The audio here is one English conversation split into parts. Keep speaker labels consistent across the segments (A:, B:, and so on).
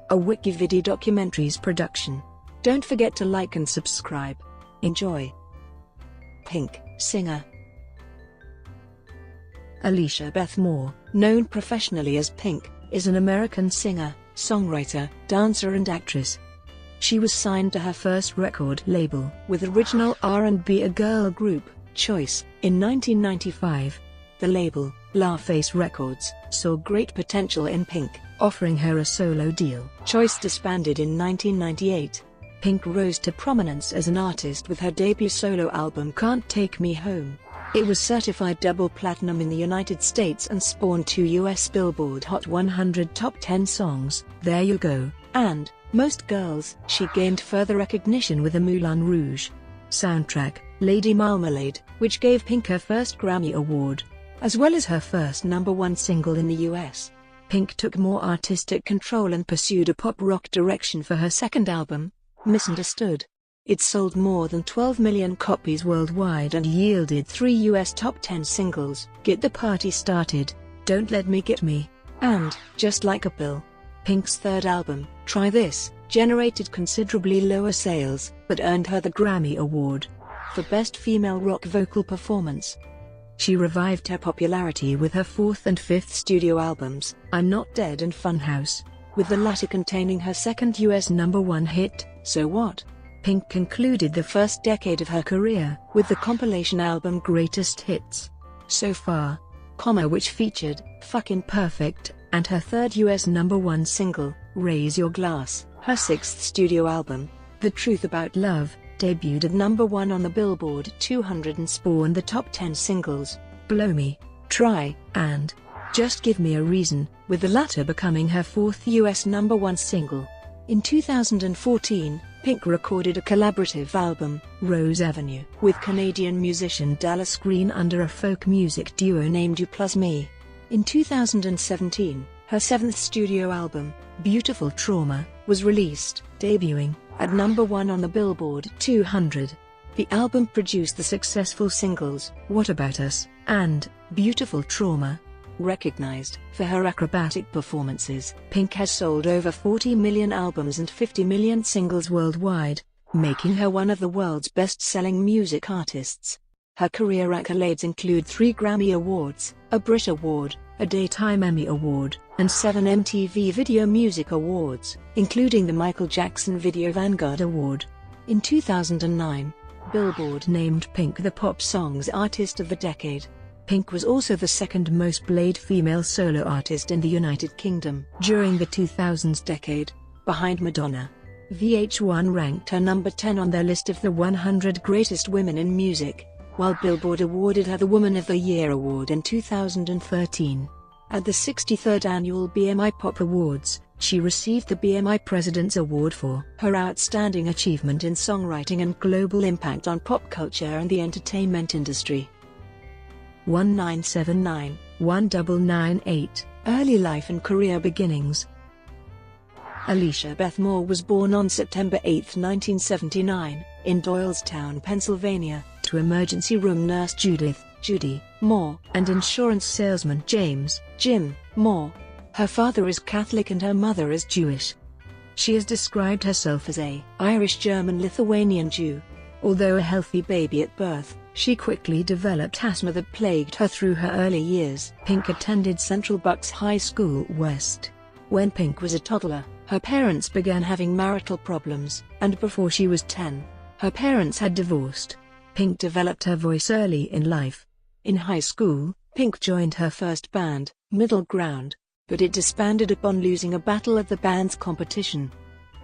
A: a WikiVidi Documentaries production. Don't forget to like and subscribe. Enjoy. Pink, singer. Alecia Beth Moore, known professionally as Pink, is an American singer, songwriter, dancer and actress. She was signed to her first record label with original R&B girl group, Choice, in 1995. The label, LaFace Records, saw great potential in Pink, offering her a solo deal. Choice disbanded in 1998. Pink rose to prominence as an artist with her debut solo album Can't Take Me Home. It was certified double platinum in the United States and spawned 2 US Billboard Hot 100 Top 10 songs, There You Go, and Most Girls. She gained further recognition with the Moulin Rouge soundtrack, Lady Marmalade, which gave Pink her first Grammy Award, as well as her first #1 single in the US. Pink took more artistic control and pursued a pop-rock direction for her second album, Missundaztood. It sold more than 12 million copies worldwide and yielded 3 US top 10 singles, Get the Party Started, Don't Let Me Get Me, and Just Like a Pill. Pink's third album, Try This, generated considerably lower sales, but earned her the Grammy Award for Best Female Rock Vocal Performance. She revived her popularity with her fourth and fifth studio albums, I'm Not Dead and Funhouse, with the latter containing her second US #1 hit, So What. Pink concluded the first decade of her career with the compilation album Greatest Hits, So Far, which featured Fucking Perfect, and her third US #1 single, Raise Your Glass. Her sixth studio album, The Truth About Love, debuted at #1 on the Billboard 200 and spawned the top 10 singles, Blow Me, Try, and Just Give Me a Reason, with the latter becoming her fourth US #1 single. In 2014, Pink recorded a collaborative album, Rose Avenue, with Canadian musician Dallas Green under a folk music duo named You Plus Me. In 2017, her seventh studio album, Beautiful Trauma, was released, debuting at #1 on the Billboard 200. The album produced the successful singles, What About Us, and Beautiful Trauma. Recognized for her acrobatic performances, Pink has sold over 40 million albums and 50 million singles worldwide, making her one of the world's best-selling music artists. Her career accolades include 3 Grammy Awards, a Brit Award, a Daytime Emmy Award, and 7 MTV Video Music Awards, including the Michael Jackson Video Vanguard Award. In 2009, Billboard named Pink the Pop Songs Artist of the Decade. Pink was also the second most played female solo artist in the United Kingdom during the 2000s decade, behind Madonna. VH1 ranked her #10 on their list of the 100 greatest women in music, while Billboard awarded her the Woman of the Year award in 2013. At the 63rd Annual BMI Pop Awards, she received the BMI President's Award for her outstanding achievement in songwriting and global impact on pop culture and the entertainment industry. 1979-1998, Early Life and Career Beginnings. Alecia Beth Moore was born on September 8, 1979, in Doylestown, Pennsylvania, to emergency room nurse Judy Moore, and insurance salesman Jim Moore. Her father is Catholic and her mother is Jewish. She has described herself as a Irish-German-Lithuanian Jew. Although a healthy baby at birth, she quickly developed asthma that plagued her through her early years. Pink attended Central Bucks High School West. When Pink was a toddler, her parents began having marital problems, and before she was 10, her parents had divorced. Pink developed her voice early in life. In high school, Pink joined her first band, Middle Ground, but it disbanded upon losing a battle at the band's competition.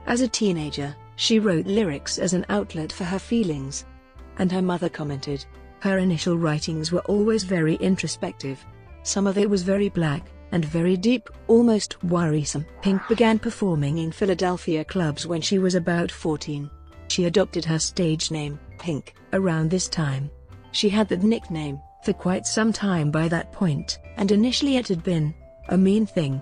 A: As a teenager, she wrote lyrics as an outlet for her feelings. And her mother commented, her initial writings were always very introspective. Some of it was very black, and very deep, almost worrisome. Pink began performing in Philadelphia clubs when she was about 14. She adopted her stage name, Pink, around this time. She had that nickname for quite some time by that point, and initially it had been a mean thing.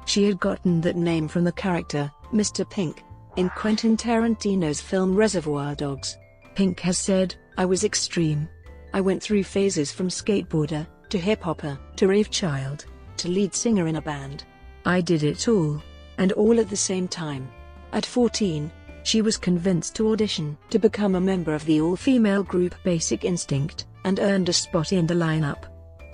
A: She had gotten that name from the character, Mr. Pink, in Quentin Tarantino's film Reservoir Dogs. Pink has said, I was extreme. I went through phases from skateboarder, to hip-hopper, to rave child, to lead singer in a band. I did it all. and all at the same time. At 14, she was convinced to audition to become a member of the all-female group Basic Instinct, and earned a spot in the lineup.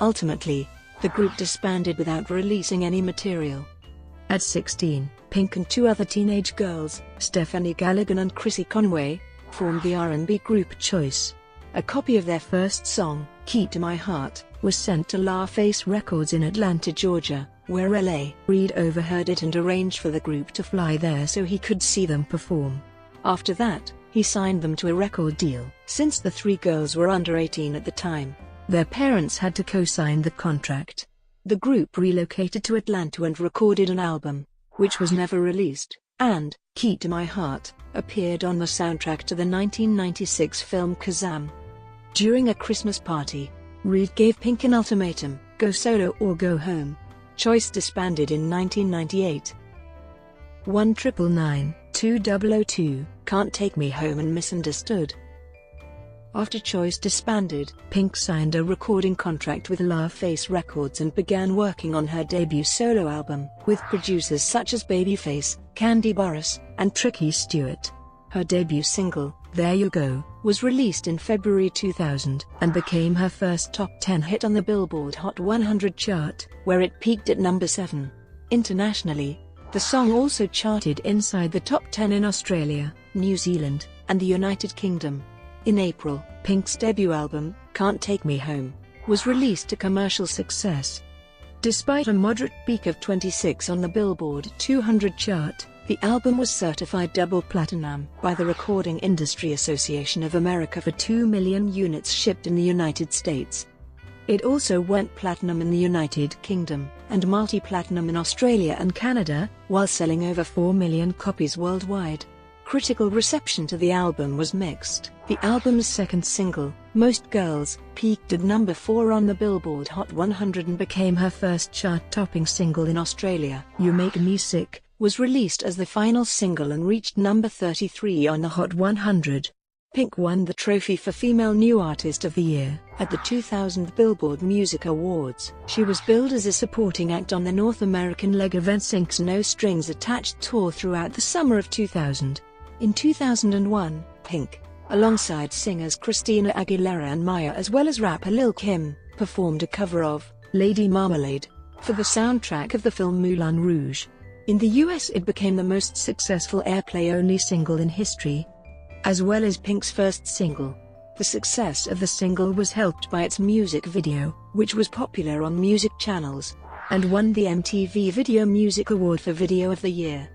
A: Ultimately, the group disbanded without releasing any material. At 16, Pink and two other teenage girls, Stephanie Galligan and Chrissy Conway, formed the R&B group Choice. A copy of their first song, Key to My Heart, was sent to LaFace Records in Atlanta, Georgia, where L.A. Reid overheard it and arranged for the group to fly there so he could see them perform. After that, he signed them to a record deal. Since the three girls were under 18 at the time, their parents had to co-sign the contract. The group relocated to Atlanta and recorded an album, which was never released, and Key to My Heart appeared on the soundtrack to the 1996 film Kazam. During a Christmas party, Reid gave Pink an ultimatum: go solo or go home. Choice disbanded in 1998. 199-2002, Can't Take Me Home and Misunderstood. After Choice disbanded, Pink signed a recording contract with LaFace Records and began working on her debut solo album, with producers such as Babyface, Candy Burruss, and Tricky Stewart. Her debut single, There You Go, was released in February 2000, and became her first top 10 hit on the Billboard Hot 100 chart, where it peaked at number 7. Internationally, the song also charted inside the top 10 in Australia, New Zealand, and the United Kingdom. In April, Pink's debut album, Can't Take Me Home, was released to commercial success. Despite a moderate peak of 26 on the Billboard 200 chart, the album was certified double platinum by the Recording Industry Association of America for 2 million units shipped in the United States. It also went platinum in the United Kingdom, and multi-platinum in Australia and Canada, while selling over 4 million copies worldwide. Critical reception to the album was mixed. The album's second single, Most Girls, peaked at number 4 on the Billboard Hot 100 and became her first chart-topping single in Australia. You Make Me Sick was released as the final single and reached number 33 on the Hot 100. Pink won the trophy for Female New Artist of the Year at the 2000 Billboard Music Awards. She was billed as a supporting act on the North American leg of NSYNC's No Strings Attached tour throughout the summer of 2000. In 2001, Pink, alongside singers Christina Aguilera and Maya as well as rapper Lil' Kim, performed a cover of Lady Marmalade for the soundtrack of the film Moulin Rouge. In the US, it became the most successful airplay-only single in history, as well as Pink's first single. The success of the single was helped by its music video, which was popular on music channels, and won the MTV Video Music Award for Video of the Year.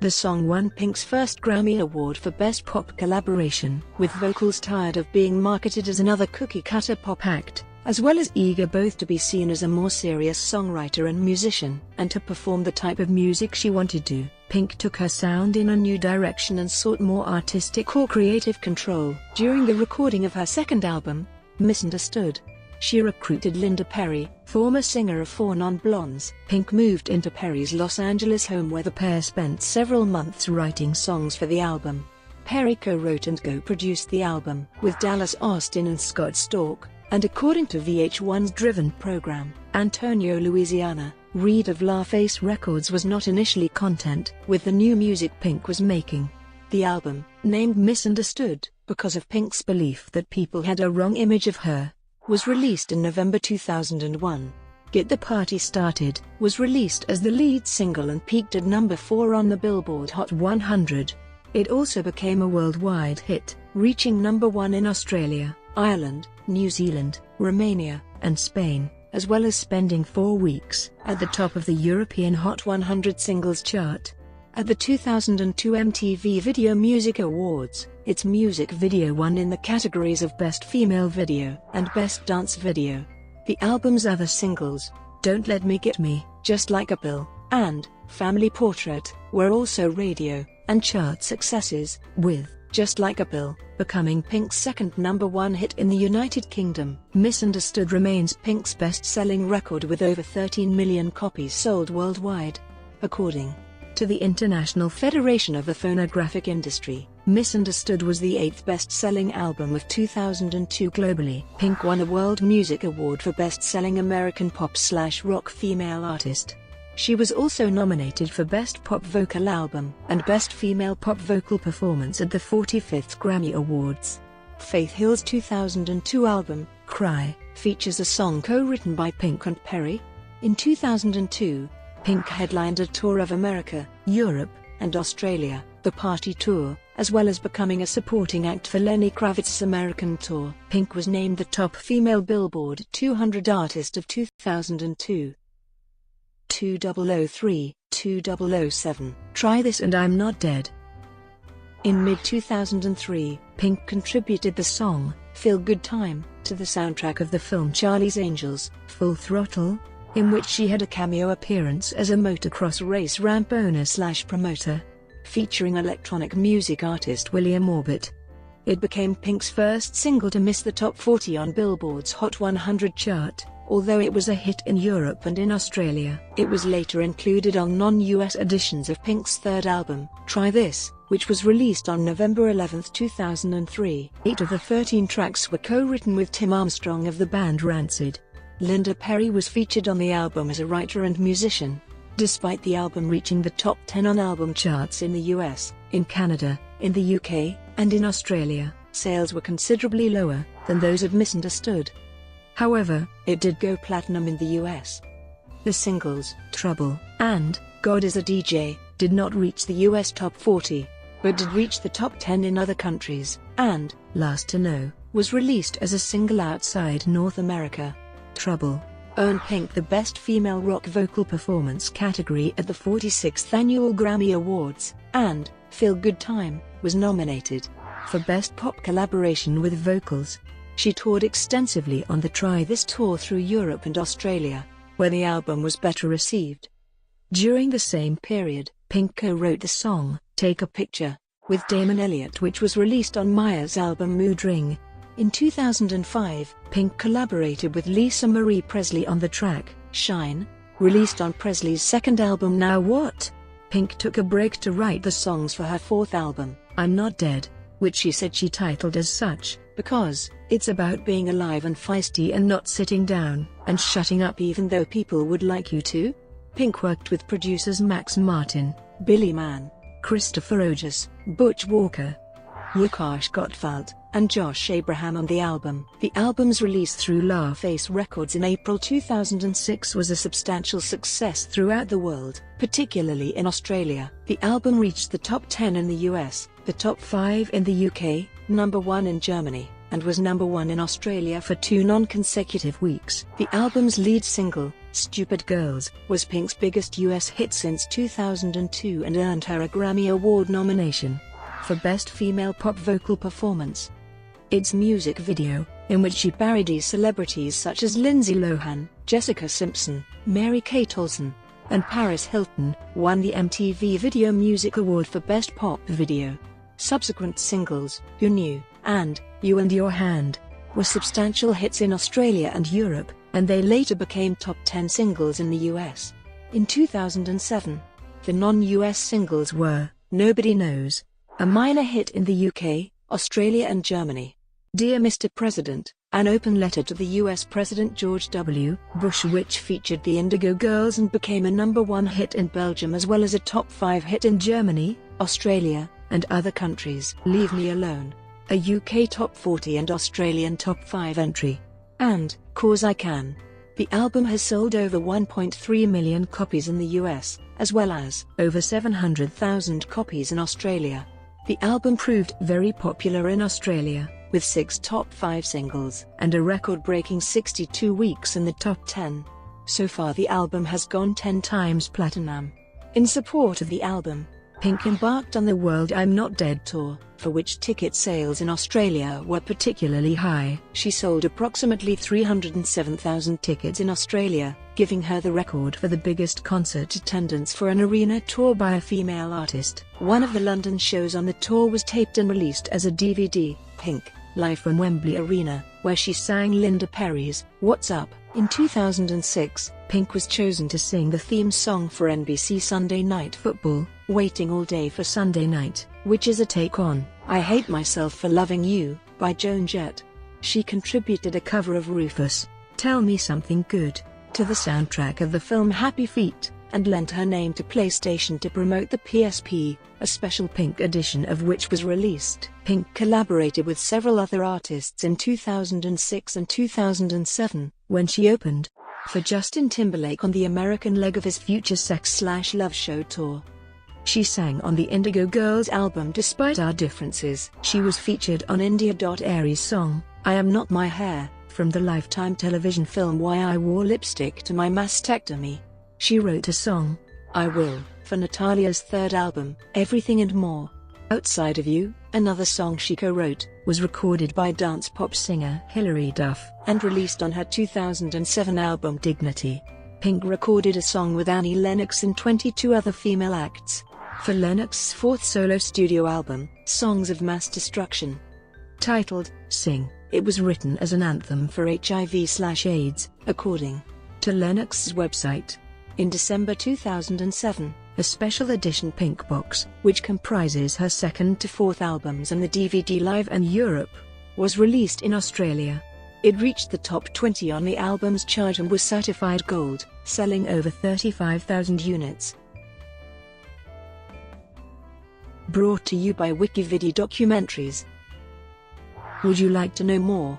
A: The song won Pink's first Grammy Award for Best Pop Collaboration, with vocals tired of being marketed as another cookie-cutter pop act, as well as eager both to be seen as a more serious songwriter and musician, and to perform the type of music she wanted to. Pink took her sound in a new direction and sought more artistic or creative control. During the recording of her second album, Missundaztood, she recruited Linda Perry, former singer of 4 Non-Blondes. Pink moved into Perry's Los Angeles home where the pair spent several months writing songs for the album. Perry co-wrote and co-produced the album with Dallas Austin and Scott Storch, and according to VH1's Driven program, Antonio Louisiana, Reid of LaFace Records was not initially content with the new music Pink was making. The album, named Missundaztood, because of Pink's belief that people had a wrong image of her, was released in November 2001. Get the Party Started was released as the lead single and peaked at number 4 on the Billboard Hot 100. It also became a worldwide hit, reaching number 1 in Australia, Ireland, New Zealand, Romania, and Spain, as well as spending 4 weeks at the top of the European Hot 100 singles chart. At the 2002 MTV Video Music Awards, its music video won in the categories of Best Female Video and Best Dance Video. The album's other singles, Don't Let Me Get Me, Just Like a Pill, and Family Portrait, were also radio and chart successes, with Just Like a Pill becoming Pink's second number 1 hit in the United Kingdom. Missundaztood remains Pink's best-selling record with over 13 million copies sold worldwide. According to the International Federation of the Phonographic Industry, Missundaztood was the 8th best-selling album of 2002 globally. Pink won a World Music Award for Best-Selling American Pop/Rock Female Artist. She was also nominated for Best Pop Vocal Album and Best Female Pop Vocal Performance at the 45th Grammy Awards. Faith Hill's 2002 album, Cry, features a song co-written by Pink and Perry. In 2002, Pink headlined a tour of America, Europe, and Australia, the Party Tour, as well as becoming a supporting act for Lenny Kravitz's American tour. Pink was named the top female Billboard 200 artist of 2002. 2003-2007, Try This and I'm Not Dead. In mid-2003, Pink contributed the song, Feel Good Time, to the soundtrack of the film Charlie's Angels, Full Throttle, in which she had a cameo appearance as a motocross race ramp owner/promoter, featuring electronic music artist William Orbit. It became Pink's first single to miss the top 40 on Billboard's Hot 100 chart, although it was a hit in Europe and in Australia. It was later included on non-US editions of Pink's third album, Try This, which was released on November 11, 2003. 8 of the 13 tracks were co-written with Tim Armstrong of the band Rancid. Linda Perry was featured on the album as a writer and musician. Despite the album reaching the top 10 on album charts in the US, in Canada, in the UK, and in Australia, sales were considerably lower than those of Missundaztood. However, it did go platinum in the US. The singles, Trouble, and God Is a DJ, did not reach the US top 40, but did reach the top 10 in other countries, and Last to Know was released as a single outside North America. Trouble earned Pink the Best Female Rock Vocal Performance category at the 46th Annual Grammy Awards, and Feel Good Time was nominated for Best Pop Collaboration with Vocals. She toured extensively on the Try This tour through Europe and Australia, where the album was better received. During the same period, Pink co-wrote the song, Take a Picture, with Damon Elliott, which was released on Maya's album Mood Ring. In 2005, Pink collaborated with Lisa Marie Presley on the track, Shine, released on Presley's second album Now What? Pink took a break to write the songs for her fourth album, I'm Not Dead, which she said she titled as such, because it's about being alive and feisty and not sitting down and shutting up even though people would like you to. Pink worked with producers Max Martin, Billy Mann, Christopher Ogis, Butch Walker, Łukasz Gottwald, and Josh Abraham on the album. The album's release through LaFace Records in April 2006 was a substantial success throughout the world, particularly in Australia. The album reached the top 10 in the US, the top 5 in the UK, number 1 in Germany, and was number 1 in Australia for 2 non-consecutive weeks. The album's lead single, Stupid Girls, was Pink's biggest US hit since 2002 and earned her a Grammy Award nomination for Best Female Pop Vocal Performance. Its music video, in which she parodies celebrities such as Lindsay Lohan, Jessica Simpson, Mary-Kate Olsen, and Paris Hilton, won the MTV Video Music Award for Best Pop Video. Subsequent singles, Who Knew, and You and Your Hand, were substantial hits in Australia and Europe, and they later became top 10 singles in the US. In 2007, the non-US singles were Nobody Knows, a minor hit in the UK, Australia and Germany; Dear Mr. President, an open letter to the US President George W. Bush, which featured the Indigo Girls and became a number 1 hit in Belgium as well as a top 5 hit in Germany, Australia, and other countries; Leave Me Alone, a UK top 40 and Australian top 5 entry; and 'Cause I Can. The album has sold over 1.3 million copies in the US, as well as over 700,000 copies in Australia. The album proved very popular in Australia, with 6 top 5 singles and a record-breaking 62 weeks in the top 10. So far the album has gone 10 times platinum. In support of the album, Pink embarked on the World I'm Not Dead tour, for which ticket sales in Australia were particularly high. She sold approximately 307,000 tickets in Australia, giving her the record for the biggest concert attendance for an arena tour by a female artist. One of the London shows on the tour was taped and released as a DVD, Pink, live from Wembley Arena, where she sang Linda Perry's What's Up. In 2006, Pink was chosen to sing the theme song for NBC Sunday Night Football, Waiting All Day for Sunday Night, which is a take on I Hate Myself for Loving You, by Joan Jett. She contributed a cover of Rufus' Tell Me Something Good to the soundtrack of the film Happy Feet. and lent her name to PlayStation to promote the PSP, a special Pink edition of which was released. Pink collaborated with several other artists in 2006 and 2007, when she opened for Justin Timberlake on the American leg of his Future Sex/Love Show tour. She sang on the Indigo Girls album Despite Our Differences. She was featured on India.Aries' song, I Am Not My Hair, from the Lifetime television film Why I Wore Lipstick to My Mastectomy. She wrote a song, I Will, for Natalia's third album, Everything and More. Outside of You, another song she co-wrote, was recorded by dance pop singer Hilary Duff and released on her 2007 album Dignity. Pink recorded a song with Annie Lennox and 22 other female acts for Lennox's fourth solo studio album, Songs of Mass Destruction. Titled Sing, it was written as an anthem for HIV/AIDS, according to Lennox's website. In December 2007, a special edition Pink box, which comprises her second to fourth albums and the DVD Live and Europe, was released in Australia. It reached the top 20 on the albums chart and was certified gold, selling over 35,000 units. Brought to you by WikiVidi Documentaries. Would you like to know more?